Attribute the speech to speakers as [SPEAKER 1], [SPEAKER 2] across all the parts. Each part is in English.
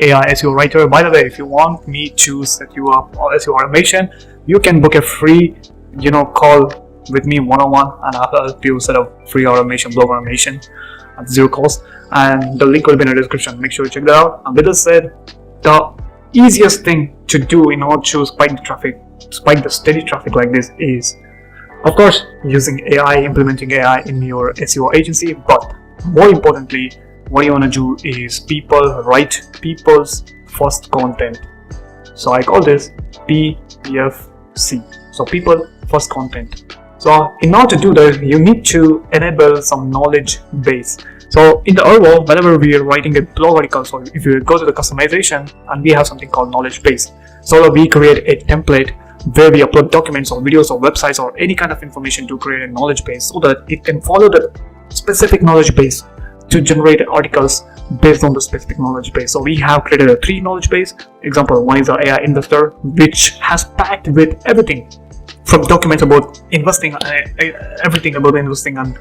[SPEAKER 1] AI SEO Writer. By the way, if you want me to set you up on SEO automation, you can book a free, call with me one-on-one, and I'll help you set up free automation, blog automation at zero cost. And the link will be in the description. Make sure you check that out. And with this said, the easiest thing to do in order to spike the steady traffic like this is, of course, using AI, implementing AI in your SEO agency. But more importantly, what you want to do is write people's first content. So I call this PFC. So people first content. So in order to do that, you need to enable some knowledge base. So in the old world, whenever we are writing a blog article, so if you go to the customization, and we have something called knowledge base. So we create a template where we upload documents or videos or websites or any kind of information to create a knowledge base, so that it can follow the specific knowledge base to generate articles based on the specific knowledge base. So we have created a 3 knowledge base. Example, one is our AI investor, which has packed with everything from documents about investing, everything about investing, and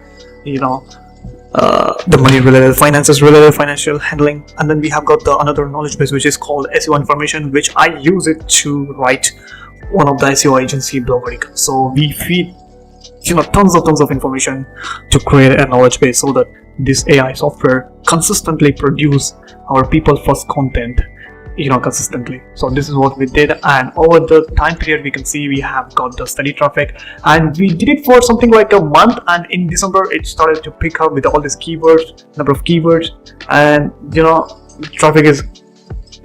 [SPEAKER 1] the money related, finances related, financial handling. And then we have got the another knowledge base which is called SEO information, which I use it to write one of the SEO agency blog articles. So we feed tons of information to create a knowledge base, so that this AI software consistently produce our people first content consistently. So this is what we did, and over the time period we can see we have got the steady traffic, and we did it for something like a month, and in December it started to pick up with all these keywords, number of keywords, and traffic is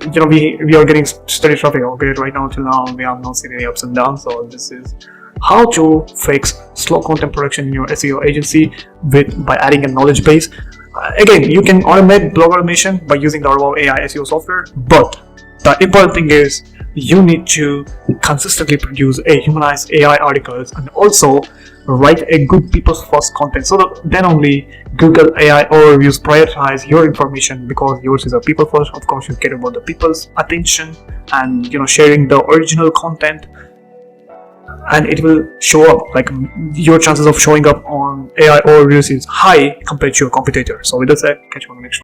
[SPEAKER 1] we are getting steady traffic. Okay, right now till now we have not seen any ups and downs. So this is how to fix slow content production in your SEO agency by adding a knowledge base. Again, you can automate blog automation by using the AI SEO software, but the important thing is you need to consistently produce a humanized AI articles and also write a good people's first content, so that then only Google AI overviews prioritize your information, because yours is a people first. Of course, you care about the people's attention and sharing the original content, and it will show up, like your chances of showing up on AI overviews is high compared to your competitor. So with that said, catch you on the next one.